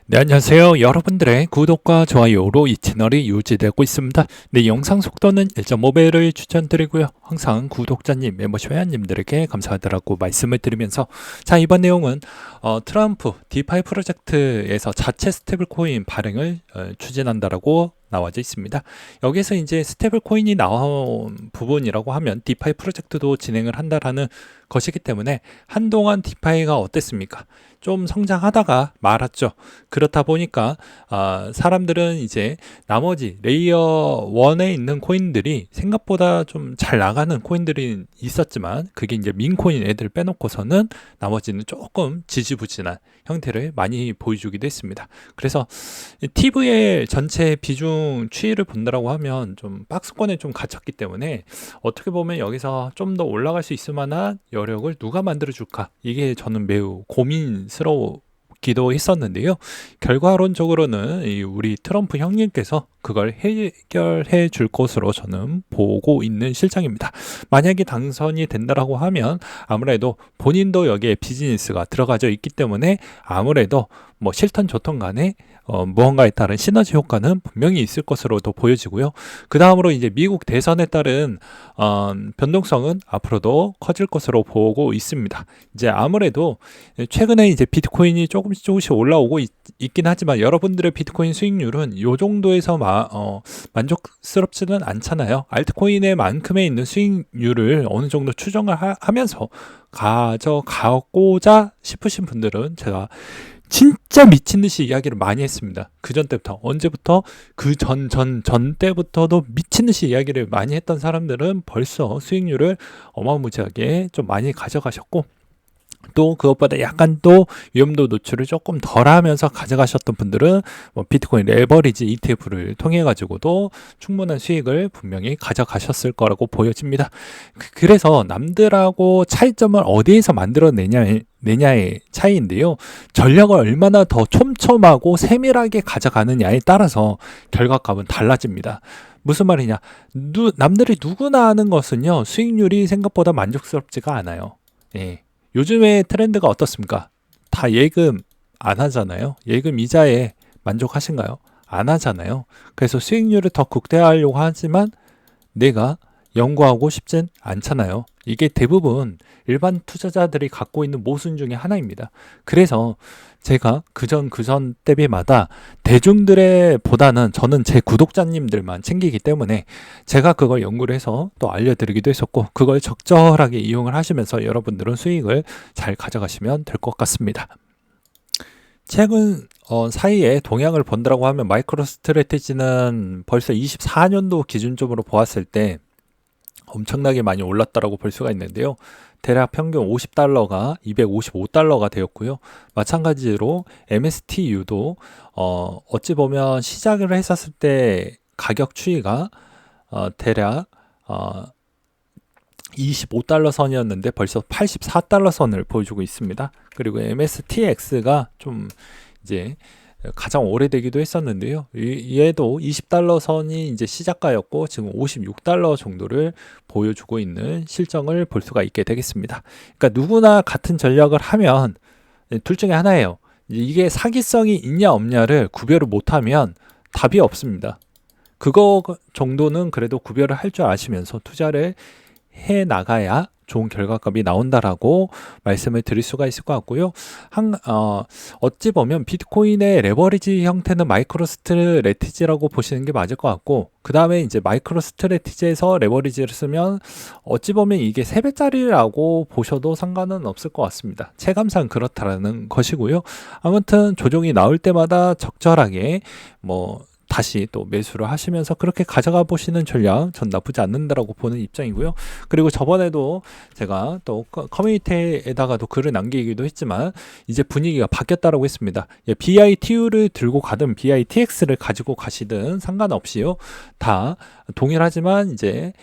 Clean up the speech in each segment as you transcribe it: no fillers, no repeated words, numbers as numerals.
네, 안녕하세요. 여러분들의 구독과 좋아요로 이 채널이 유지되고 있습니다. 네, 영상 속도는 1.5배를 추천드리고요. 항상 구독자님, 멤버십 회원님들에게 감사하다라고 말씀을 드리면서 자, 이번 내용은 트럼프 디파이 프로젝트에서 자체 스테이블 코인 발행을 추진한다라고 나와져 있습니다. 여기서 이제 스테이블 코인이 나온 부분이라고 하면 디파이 프로젝트도 진행을 한다라는 것이기 때문에 한동안 디파이가 어땠습니까? 좀 성장하다가 말았죠. 그렇다 보니까 사람들은 이제 나머지 레이어 1에 있는 코인들이 생각보다 좀 잘 나가는 코인들이 있었지만 그게 이제 민코인 애들 빼놓고서는 나머지는 조금 지지부진한 형태를 많이 보여주기도 했습니다. 그래서 TV의 전체 비중 추이를 본다라고 하면 좀 박스권에 좀 갇혔기 때문에 어떻게 보면 여기서 좀 더 올라갈 수 있을 만한 여력을 누가 만들어줄까? 이게 저는 매우 고민스러웠기도 했었는데요. 결과론적으로는 우리 트럼프 형님께서 그걸 해결해 줄 것으로 저는 보고 있는 실정입니다. 만약에 당선이 된다라고 하면 아무래도 본인도 여기에 비즈니스가 들어가져 있기 때문에 아무래도 뭐 싫던 좋던 간에 무언가에 따른 시너지 효과는 분명히 있을 것으로도 보여지고요. 그 다음으로 이제 미국 대선에 따른 변동성은 앞으로도 커질 것으로 보고 있습니다. 이제 아무래도 최근에 이제 비트코인이 조금씩 올라오고 있긴 하지만 여러분들의 비트코인 수익률은 이 정도에서 만족스럽지는 않잖아요. 알트코인의 만큼의 있는 수익률을 어느 정도 추정을 하면서 가져가고자 싶으신 분들은 제가 진짜 미친 듯이 이야기를 많이 했습니다. 그 전 때부터 언제부터 그 전 때부터도 미친 듯이 이야기를 많이 했던 사람들은 벌써 수익률을 어마무지하게 좀 많이 가져가셨고 또 그것보다 약간 또 위험도 노출을 조금 덜 하면서 가져가셨던 분들은 뭐 비트코인 레버리지 ETF를 통해 가지고도 충분한 수익을 분명히 가져가셨을 거라고 보여집니다. 그래서 남들하고 차이점을 어디에서 내냐의 차이인데요. 전략을 얼마나 더 촘촘하고 세밀하게 가져가느냐에 따라서 결과값은 달라집니다. 무슨 말이냐? 남들이 누구나 하는 것은요, 수익률이 생각보다 만족스럽지가 않아요. 예. 요즘의 트렌드가 어떻습니까? 다 예금 안 하잖아요. 예금 이자에 만족하신가요? 안 하잖아요. 그래서 수익률을 더 극대화하려고 하지만 내가 연구하고 싶진 않잖아요. 이게 대부분 일반 투자자들이 갖고 있는 모순 중에 하나입니다. 그래서 제가 그전 때마다 대중들의 보다는 저는 제 구독자님들만 챙기기 때문에 제가 그걸 연구를 해서 또 알려드리기도 했었고 그걸 적절하게 이용을 하시면서 여러분들은 수익을 잘 가져가시면 될 것 같습니다. 최근 사이에 동향을 본다라고 하면 마이크로 스트래티지는 벌써 24년도 기준점으로 보았을 때 엄청나게 많이 올랐다라고 볼 수가 있는데요. 대략 평균 $50가 255달러가 되었고요. 마찬가지로 MSTU도 어찌 보면 시작을 했었을 때 가격 추이가 대략 25달러 선이었는데 벌써 84달러 선을 보여주고 있습니다. 그리고 MSTX가 좀 이제 가장 오래되기도 했었는데요. 얘도 20달러 선이 이제 시작가였고 지금 56달러 정도를 보여주고 있는 실정을 볼 수가 있게 되겠습니다. 그러니까 누구나 같은 전략을 하면 둘 중에 하나예요. 이게 사기성이 있냐 없냐를 구별을 못하면 답이 없습니다. 그거 정도는 그래도 구별을 할 줄 아시면서 투자를 해 나가야 좋은 결과값이 나온다라고 말씀을 드릴 수가 있을 것 같고요. 어찌 보면 비트코인의 레버리지 형태는 마이크로 스트래티지라고 보시는 게 맞을 것 같고 그 다음에 이제 마이크로 스트래티지에서 레버리지를 쓰면 어찌 보면 이게 3배짜리라고 보셔도 상관은 없을 것 같습니다. 체감상 그렇다라는 것이고요. 아무튼 조정이 나올 때마다 적절하게 다시 또 매수를 하시면서 그렇게 가져가 보시는 전략 전 나쁘지 않는다라고 보는 입장이고요. 그리고 저번에도 제가 또 커뮤니티에다가도 글을 남기기도 했지만 이제 분위기가 바뀌었다라고 했습니다. BITU를 들고 가든 BITX를 가지고 가시든 상관없이요. 다 동일하지만 이제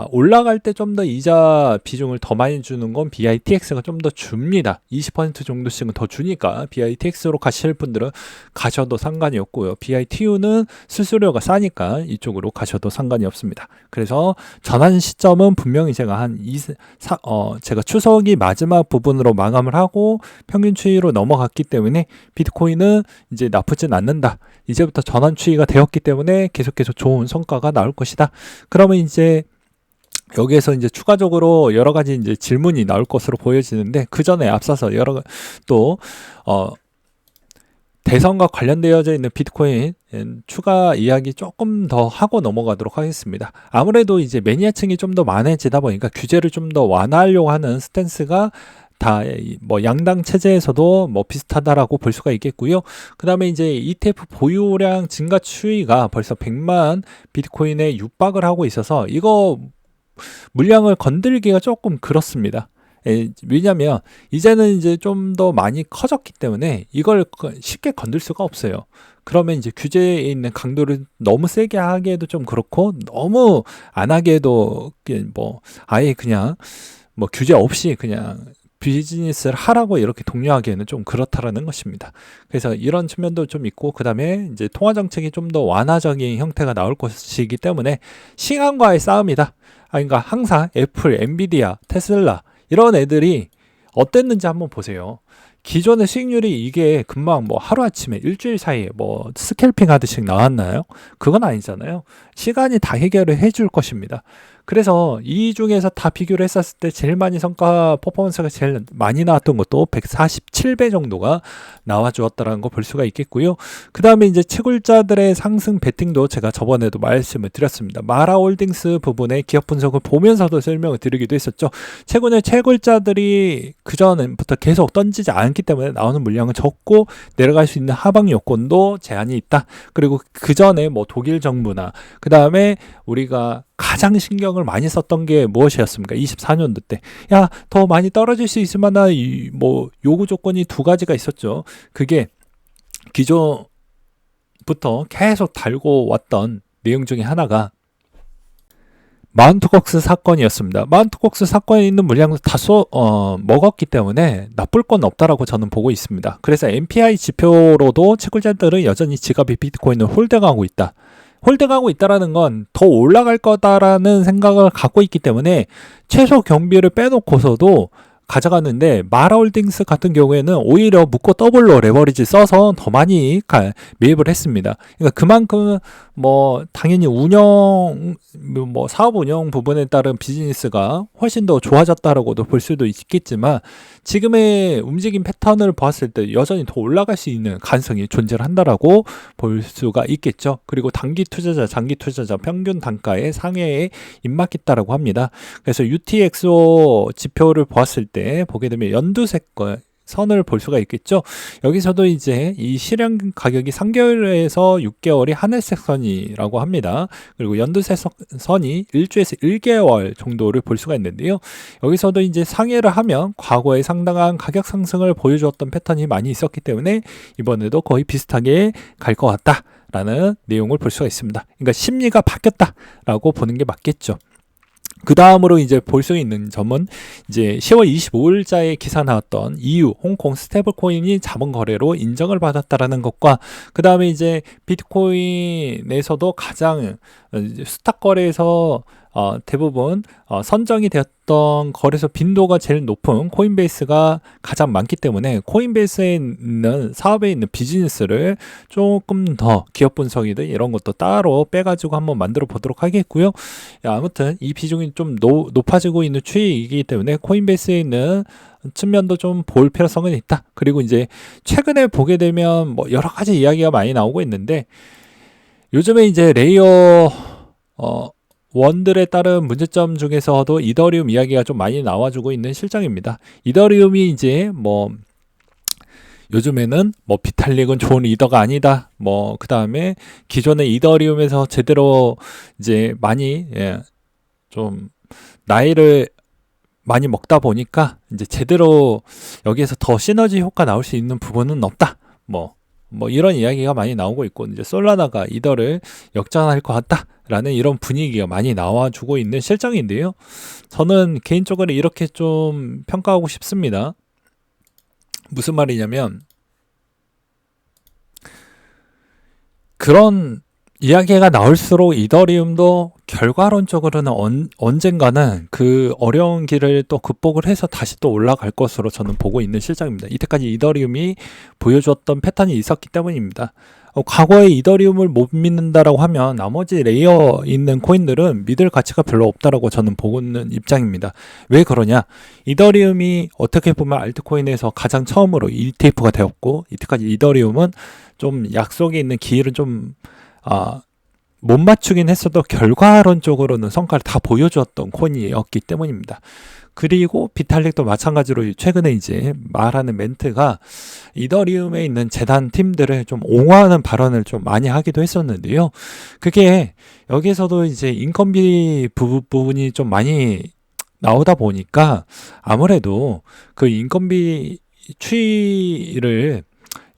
올라갈 때 좀 더 이자 비중을 더 많이 주는 건 BITX가 좀 더 줍니다. 20% 정도씩은 더 주니까 BITX로 가실 분들은 가셔도 상관이 없고요. BITU는 수수료가 싸니까 이쪽으로 가셔도 상관이 없습니다. 그래서 전환 시점은 분명히 제가 제가 추석이 마지막 부분으로 마감을 하고 평균 추이로 넘어갔기 때문에 비트코인은 이제 나쁘진 않는다. 이제부터 전환 추이가 되었기 때문에 계속해서 좋은 성과가 나올 것이다. 그러면 이제 여기에서 이제 추가적으로 여러 가지 이제 질문이 나올 것으로 보여지는데, 그 전에 앞서서 대선과 관련되어져 있는 비트코인 추가 이야기 조금 더 하고 넘어가도록 하겠습니다. 아무래도 이제 매니아층이 좀 더 많아지다 보니까 규제를 좀 더 완화하려고 하는 스탠스가 다 뭐 양당 체제에서도 뭐 비슷하다라고 볼 수가 있겠고요. 그 다음에 이제 ETF 보유량 증가 추이가 벌써 100만 비트코인에 육박을 하고 있어서 이거 물량을 건들기가 조금 그렇습니다. 왜냐면 이제는 이제 좀 더 많이 커졌기 때문에 이걸 쉽게 건들 수가 없어요. 그러면 이제 규제에 있는 강도를 너무 세게 하기에도 좀 그렇고, 너무 안 하기에도 뭐 아예 그냥 뭐 규제 없이 그냥 비즈니스를 하라고 이렇게 독려하기에는 좀 그렇다라는 것입니다. 그래서 이런 측면도 좀 있고, 그 다음에 이제 통화 정책이 좀 더 완화적인 형태가 나올 것이기 때문에 시간과의 싸움이다. 그러니까 항상 애플, 엔비디아, 테슬라 이런 애들이 어땠는지 한번 보세요. 기존의 수익률이 이게 금방 뭐 하루아침에 일주일 사이에 뭐 스캘핑 하듯이 나왔나요? 그건 아니잖아요. 시간이 다 해결을 해줄 것입니다. 그래서 이 중에서 다 비교를 했었을 때 제일 많이 성과 퍼포먼스가 제일 많이 나왔던 것도 147배 정도가 나와주었다는 거 볼 수가 있겠고요. 그 다음에 이제 채굴자들의 상승 베팅도 제가 저번에도 말씀을 드렸습니다. 마라홀딩스 부분의 기업 분석을 보면서도 설명을 드리기도 했었죠. 최근에 채굴자들이 그전부터 계속 던지지 않기 때문에 나오는 물량은 적고 내려갈 수 있는 하방 요건도 제한이 있다. 그리고 그전에 뭐 독일 정부나 그 다음에 우리가 가장 신경을 많이 썼던 게 무엇이었습니까? 24년도 때. 야, 더 많이 떨어질 수 있을 만한 뭐 요구 조건이 두 가지가 있었죠. 그게 기존부터 계속 달고 왔던 내용 중에 하나가 마운트콕스 사건이었습니다. 마운트콕스 사건에 있는 물량을 다 먹었기 때문에 나쁠 건 없다라고 저는 보고 있습니다. 그래서 MPI 지표로도 채굴자들은 여전히 지갑에 비트코인을 홀딩하고 있다. 홀딩하고 있다라는 건 더 올라갈 거다라는 생각을 갖고 있기 때문에 최소 경비를 빼놓고서도 가져갔는데, 마라홀딩스 같은 경우에는 오히려 묶고 더블로 레버리지 써서 더 많이 매입을 했습니다. 그러니까 그만큼 뭐 당연히 뭐 사업 운영 부분에 따른 비즈니스가 훨씬 더 좋아졌다라고도 볼 수도 있겠지만, 지금의 움직임 패턴을 보았을 때 여전히 더 올라갈 수 있는 가능성이 존재를 한다라고 볼 수가 있겠죠. 그리고 단기 투자자, 장기 투자자 평균 단가의 상해에 입맞겠다라고 합니다. 그래서 UTXO 지표를 보았을 때 보게 되면 연두색 선을 볼 수가 있겠죠. 여기서도 이제 이 실현 가격이 3개월에서 6개월이 하늘색 선이라고 합니다. 그리고 연두색 선이 1주에서 1개월 정도를 볼 수가 있는데요. 여기서도 이제 상회를 하면 과거에 상당한 가격 상승을 보여주었던 패턴이 많이 있었기 때문에 이번에도 거의 비슷하게 갈 것 같다라는 내용을 볼 수가 있습니다. 그러니까 심리가 바뀌었다라고 보는 게 맞겠죠. 그 다음으로 이제 볼 수 있는 점은 이제 10월 25일자에 기사 나왔던 EU 홍콩 스테이블 코인이 자본 거래로 인정을 받았다라는 것과, 그 다음에 이제 비트코인에서도 가장 스탁 거래에서 대부분 선정이 되었던 거래소 빈도가 제일 높은 코인베이스가 가장 많기 때문에 코인베이스에 있는 사업에 있는 비즈니스를 조금 더 기업 분석이든 이런 것도 따로 빼가지고 한번 만들어 보도록 하겠고요. 아무튼 이 비중이 좀 높아지고 있는 추이이기 때문에 코인베이스에 있는 측면도 좀 볼 필요성은 있다. 그리고 이제 최근에 보게 되면 뭐 여러 가지 이야기가 많이 나오고 있는데, 요즘에 이제 레이어 원들에 따른 문제점 중에서도 이더리움 이야기가 좀 많이 나와주고 있는 실정입니다. 이더리움이 이제 뭐 요즘에는 뭐 비탈릭은 좋은 리더가 아니다. 뭐 그 다음에 기존의 이더리움에서 제대로 이제 많이 좀 나이를 많이 먹다 보니까 이제 제대로 여기에서 더 시너지 효과 나올 수 있는 부분은 없다. 뭐 이런 이야기가 많이 나오고 있고, 이제 솔라나가 이더를 역전할 것 같다라는 이런 분위기가 많이 나와주고 있는 실정인데요. 저는 개인적으로 이렇게 좀 평가하고 싶습니다. 무슨 말이냐면, 그런 이야기가 나올수록 이더리움도 결과론적으로는 언젠가는 그 어려운 길을 또 극복을 해서 다시 또 올라갈 것으로 저는 보고 있는 실정입니다. 이때까지 이더리움이 보여주었던 패턴이 있었기 때문입니다. 과거에 이더리움을 못 믿는다라고 하면 나머지 레이어 있는 코인들은 믿을 가치가 별로 없다라고 저는 보고 있는 입장입니다. 왜 그러냐? 이더리움이 어떻게 보면 알트코인에서 가장 처음으로 ETF가 되었고, 이때까지 이더리움은 좀 약속에 있는 기회를 좀 못 맞추긴 했어도 결과론적으로는 성과를 다 보여주었던 코인이었기 때문입니다. 그리고 비탈릭도 마찬가지로 최근에 이제 말하는 멘트가 이더리움에 있는 재단 팀들을 좀 옹호하는 발언을 좀 많이 하기도 했었는데요. 그게 여기서도 이제 인건비 부분이 좀 많이 나오다 보니까 아무래도 그 인건비 추이를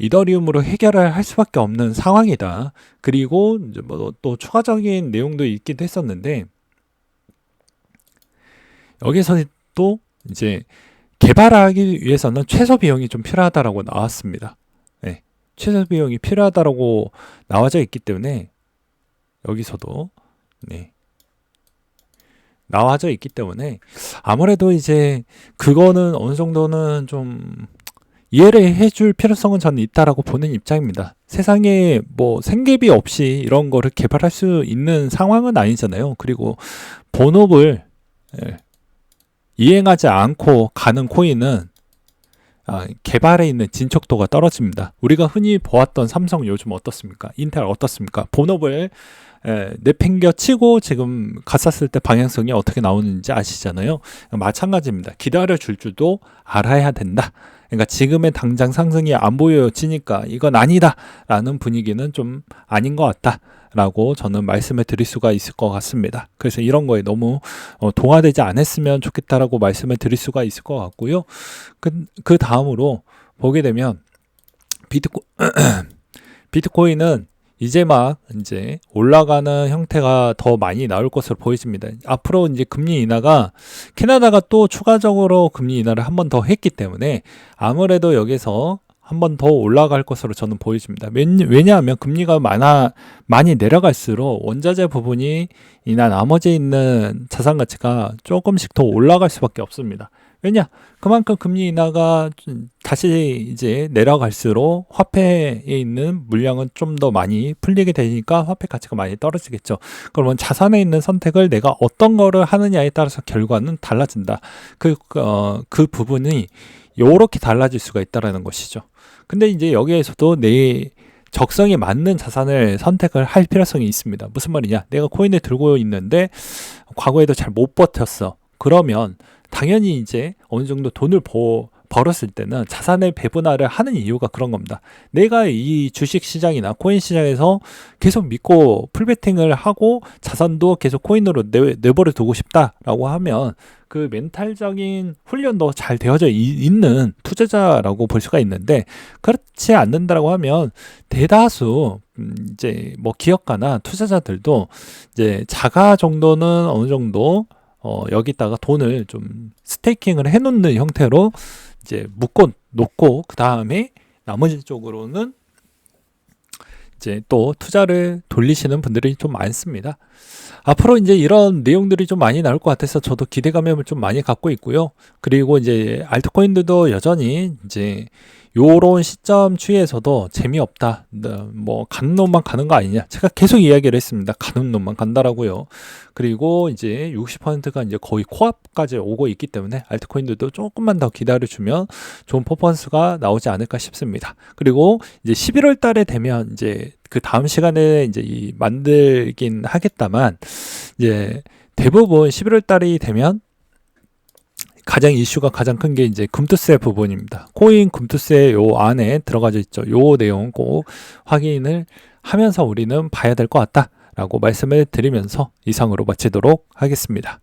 이더리움으로 해결을 할 수밖에 없는 상황이다. 그리고 이제 뭐 또 추가적인 내용도 있기도 했었는데, 여기서 또 이제 개발하기 위해서는 최소 비용이 좀 필요하다라고 나왔습니다. 네, 최소 비용이 필요하다라고 나와져 있기 때문에 여기서도 나와져 있기 때문에 아무래도 이제 그거는 어느 정도는 좀 이해를 해줄 필요성은 저는 있다라고 보는 입장입니다. 세상에 뭐 생계비 없이 이런 거를 개발할 수 있는 상황은 아니잖아요. 그리고 본업을 이행하지 않고 가는 코인은 개발에 있는 진척도가 떨어집니다. 우리가 흔히 보았던 삼성 요즘 어떻습니까? 인텔 어떻습니까? 본업을 내팽겨 치고 지금 갔었을 때 방향성이 어떻게 나오는지 아시잖아요. 마찬가지입니다. 기다려 줄 줄도 알아야 된다. 그러니까 지금의 당장 상승이 안 보여지니까 이건 아니다 라는 분위기는 좀 아닌 것 같다 라고 저는 말씀을 드릴 수가 있을 것 같습니다. 그래서 이런 거에 너무 동화되지 않았으면 좋겠다라고 말씀을 드릴 수가 있을 것 같고요. 그 다음으로 보게 되면 비트코인은 이제 올라가는 형태가 더 많이 나올 것으로 보여집니다. 앞으로 이제 금리 인하가 캐나다가 또 추가적으로 금리 인하를 한 번 더 했기 때문에 아무래도 여기서 한 번 더 올라갈 것으로 저는 보여집니다. 왜냐하면 금리가 많이 내려갈수록 원자재 부분이 이나 나머지 있는 자산 가치가 조금씩 더 올라갈 수밖에 없습니다. 왜냐? 그만큼 금리 인하가 다시 이제 내려갈수록 화폐에 있는 물량은 좀 더 많이 풀리게 되니까 화폐 가치가 많이 떨어지겠죠. 그러면 자산에 있는 선택을 내가 어떤 거를 하느냐에 따라서 결과는 달라진다. 그 부분이 요렇게 달라질 수가 있다라는 것이죠. 근데 이제 여기에서도 내 적성에 맞는 자산을 선택을 할 필요성이 있습니다. 무슨 말이냐? 내가 코인을 들고 있는데 과거에도 잘 못 버텼어. 그러면 당연히 이제 어느 정도 돈을 벌었을 때는 자산의 배분화를 하는 이유가 그런 겁니다. 내가 이 주식 시장이나 코인 시장에서 계속 믿고 풀베팅을 하고 자산도 계속 코인으로 내버려 두고 싶다라고 하면 그 멘탈적인 훈련도 잘 되어져 있는 투자자라고 볼 수가 있는데, 그렇지 않는다라고 하면 대다수 이제 뭐 기업가나 투자자들도 이제 자가 정도는 어느 정도 여기다가 돈을 좀 스테이킹을 해놓는 형태로 이제 묶어 놓고 그 다음에 나머지 쪽으로는 이제 또 투자를 돌리시는 분들이 좀 많습니다. 앞으로 이제 이런 내용들이 좀 많이 나올 것 같아서 저도 기대감을 좀 많이 갖고 있고요. 그리고 이제 알트코인들도 여전히 이제 요런 시점 추이에서도 재미없다. 뭐 가는 놈만 가는 거 아니냐. 제가 계속 이야기를 했습니다. 가는 놈만 간다라고요. 그리고 이제 60%가 이제 거의 코앞까지 오고 있기 때문에 알트코인들도 조금만 더 기다려주면 좋은 퍼포먼스가 나오지 않을까 싶습니다. 그리고 이제 11월 달에 되면 이제 그 다음 시간에 이제 만들긴 하겠다만 이제 대부분 11월 달이 되면 가장 이슈가 가장 큰 게 이제 금투세 부분입니다. 코인 금투세 요 안에 들어가져 있죠. 요 내용 꼭 확인을 하면서 우리는 봐야 될 것 같다라고 말씀을 드리면서 이상으로 마치도록 하겠습니다.